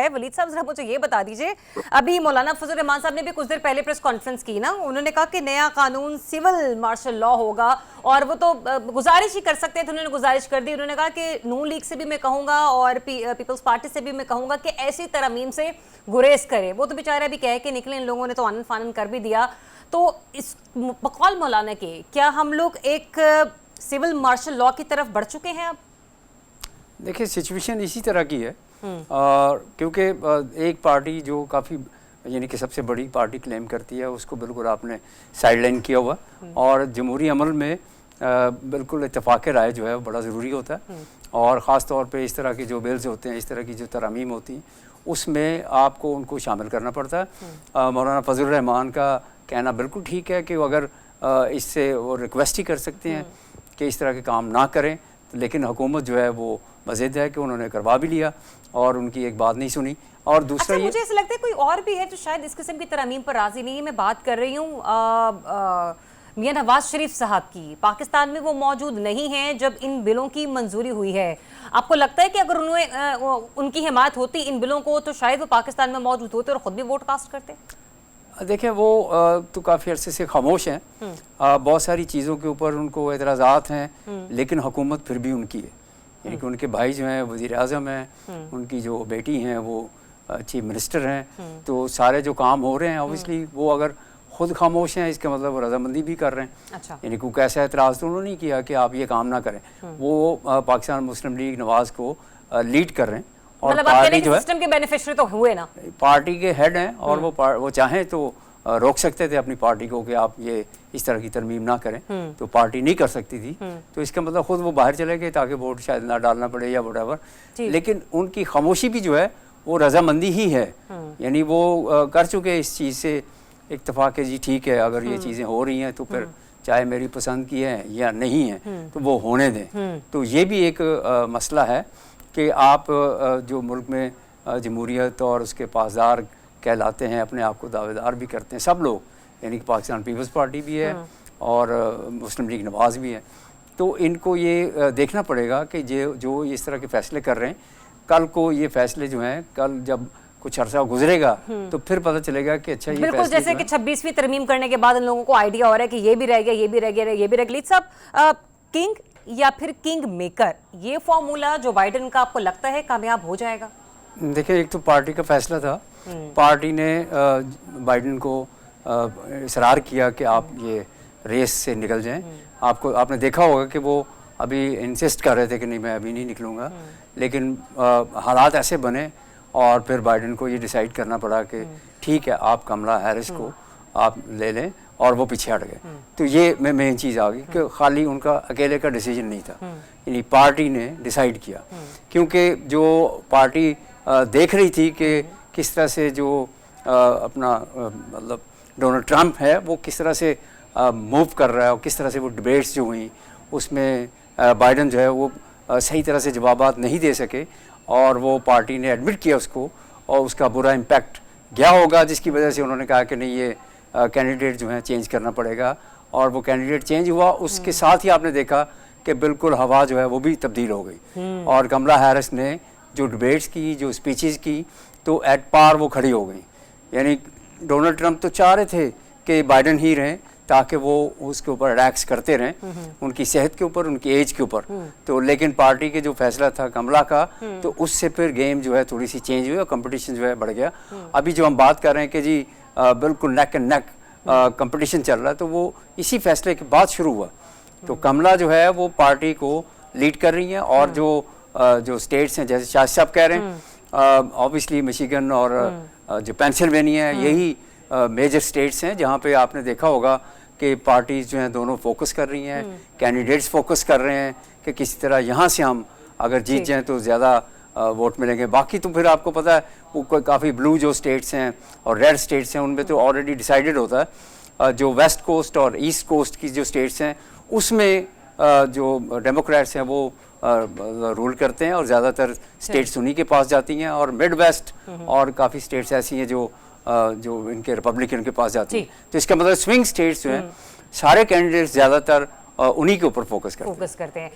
है। वलीद साहब जरा मुझे ये बता दीजिए, अभी मौलाना फजल रहमान साहब ने भी कुछ देर पहले प्रेस कॉन्फ्रेंस की ना, उन्होंने कहा कि नया कानून सिविल मार्शल लॉ होगा और वो तो गुजारिश ही कर सकते थे, उन्होंने गुजारिश कर दी। उन्होंने कहा कि नून लीग से भी मैं कहूँगा और पीपल्स पार्टी से भी मैं कहूँगा कि ऐसी तरमीम से गुरेज करे। वो तो बेचारे अभी कह के निकले, इन लोगों ने तो आनन फानन कर भी दिया। तो इस बकौल मौलाना के क्या हम लोग एक सिविल मार्शल लॉ की तरफ बढ़ चुके हैं अब? देखिए सिचुएशन इसी तरह की है और क्योंकि एक पार्टी जो काफ़ी यानी कि सबसे बड़ी पार्टी क्लेम करती है उसको बिल्कुल आपने साइडलाइन किया हुआ और जमहूरी अमल में बिल्कुल इत्तेफाक राय जो है वो बड़ा ज़रूरी होता है और ख़ास तौर पे इस तरह के जो बिल्स होते हैं, इस तरह की जो तरमीम होती हैं उसमें आपको उनको शामिल करना पड़ता है। मौलाना फजल रहमान का कहना बिल्कुल ठीक है कि वो अगर इससे वो रिक्वेस्ट ही कर सकते हैं कि इस तरह के काम ना करें, लेकिन हुकूमत जो है वो मज़ीद है कि उन्होंने करवा भी लिया और उनकी एक बात नहीं सुनी। और दूसरा मुझे ऐसा लगता है कोई और भी है जो शायद इस किस्म की तरमीम पर राजी नहीं है। मैं बात कर रही हूँ मियां नवाज शरीफ साहब की। पाकिस्तान में वो मौजूद नहीं हैं जब इन बिलों की मंजूरी हुई है। आपको लगता है कि अगर उन्हें उनकी हिमायत होती इन बिलों को तो शायद वो पाकिस्तान में मौजूद होते और ख़ुद भी वोट कास्ट करते? देखिए वो तो काफ़ी अरसे से खामोश हैं, बहुत सारी चीज़ों के ऊपर उनको एतराज़ात हैं, लेकिन हुकूमत फिर भी उनकी है। यानी कि उनके भाई जो हैं वज़ीर आज़म हैं, उनकी जो बेटी हैं वो चीफ मिनिस्टर हैं, तो सारे जो काम हो रहे हैं ऑब्वियसली वो अगर ख़ुद खामोश हैं इसका मतलब वो रजामंदी भी कर रहे हैं। अच्छा। यानी कोई ऐसा एतराज़ तो उन्होंने नहीं किया कि आप ये काम ना करें। वो पाकिस्तान मुस्लिम लीग नवाज़ को लीड कर रहे हैं और मतलब पार्टी जो है सिस्टम के बेनिफिशियरी तो हुए ना, पार्टी के हेड हैं और वो चाहें तो रोक सकते थे अपनी पार्टी को कि आप ये इस तरह की तरमीम ना करें, तो पार्टी नहीं कर सकती थी। तो इसका मतलब खुद वो बाहर चले गए ताकि वोट शायद ना डालना पड़े या व्हाटएवर। लेकिन उनकी खामोशी भी जो है वो रजामंदी ही है, यानी वो कर चुके इस चीज़ से इत्तेफाक है जी ठीक है अगर ये चीज़ें हो रही हैं तो फिर चाहे मेरी पसंद की है या नहीं है तो वो होने दें। तो ये भी एक मसला है कि आप जो मुल्क में जमहूरियत और उसके पासदार कहलाते हैं, अपने आप को दावेदार भी करते हैं सब लोग, यानी कि पाकिस्तान पीपल्स पार्टी भी है और मुस्लिम लीग नवाज़ भी है, तो इनको ये देखना पड़ेगा कि जो इस तरह के फ़ैसले कर रहे हैं, कल को ये फ़ैसले जो हैं कल जब कुछ अर्सा गुजरेगा तो फिर पता चलेगा कि अच्छा ये बिल्कुल जैसे कि 26वीं तरमीम करने के बाद इन लोगों को आइडिया हो रहा है कि ये भी रह गया, ये भी रह गया, ये भी रह गया। साहब किंग या फिर किंग मेकर, ये फॉर्मूला जो बाइडेन का आपको लगता है कामयाब हो जाएगा? देखिए एक तो पार्टी का फैसला था, पार्टी ने बाइडेन को इसरार किया कि आप ये रेस से निकल जाएं। आपने देखा होगा कि वो अभी इंसिस्ट कर रहे थे कि नहीं मैं अभी नहीं निकलूँगा, लेकिन हालात ऐसे बने और फिर बाइडेन को ये डिसाइड करना पड़ा कि ठीक है आप कमला हैरिस को आप ले लें, और वो पीछे हट गए। तो ये मेन चीज़ आ गई कि खाली उनका अकेले का डिसीजन नहीं था, यानी पार्टी ने डिसाइड किया, क्योंकि जो पार्टी देख रही थी कि किस तरह से जो अपना मतलब डोनाल्ड ट्रंप है वो किस तरह से मूव कर रहा है और किस तरह से वो डिबेट्स जो हुई उसमें बाइडेन जो है वो सही तरह से जवाबात नहीं दे सके और वो पार्टी ने एडमिट किया उसको और उसका बुरा इम्पैक्ट गया होगा, जिसकी वजह से उन्होंने कहा कि नहीं ये कैंडिडेट जो है चेंज करना पड़ेगा, और वो कैंडिडेट चेंज हुआ। उसके साथ ही आपने देखा कि बिल्कुल हवा जो है वो भी तब्दील हो गई और कमला हैरिस ने जो डिबेट्स की, जो स्पीचेस की, तो एट पार वो खड़ी हो गई। यानी डोनाल्ड ट्रंप तो चाह रहे थे कि बाइडेन ही रहें ताकि वो उसके ऊपर अटैक्स करते रहें, उनकी सेहत के ऊपर, उनकी एज के ऊपर, तो लेकिन पार्टी के जो फैसला था कमला का, तो उससे फिर गेम जो है थोड़ी सी चेंज हुई और कंपटीशन जो है बढ़ गया। अभी जो हम बात कर रहे हैं कि जी बिल्कुल नेक एंड नेक कंपटीशन चल रहा है, तो वो इसी फैसले के बाद शुरू हुआ। तो कमला जो है वो पार्टी को लीड कर रही हैं और जो स्टेट्स हैं जैसे शाह साहब कह रहे हैं, ऑब्वियसली मिशिगन और जो पेंसिल्वेनिया है, यही मेजर स्टेट्स हैं जहाँ पे आपने देखा होगा कि पार्टीज जो हैं दोनों फोकस कर रही हैं, कैंडिडेट्स फोकस कर रहे हैं कि किसी तरह यहाँ से हम अगर जीत जाएं तो ज़्यादा वोट मिलेंगे। बाकी तो फिर आपको पता है वो काफ़ी ब्लू जो स्टेट्स हैं और रेड स्टेट्स हैं उनमें तो ऑलरेडी डिसाइडेड होता है। जो वेस्ट कोस्ट और ईस्ट कोस्ट की जो स्टेट्स हैं उसमें जो डेमोक्रेट्स हैं वो रूल करते हैं और ज़्यादातर स्टेट्स उन्हीं के पास जाती हैं, और मिड वेस्ट और काफ़ी स्टेट्स ऐसी हैं जो इनके रिपब्लिकन के पास जाती हैं। तो इसका मतलब स्विंग स्टेट्स जो हैं सारे कैंडिडेट्स ज़्यादातर उन्हीं के ऊपर फोकस करते हैं।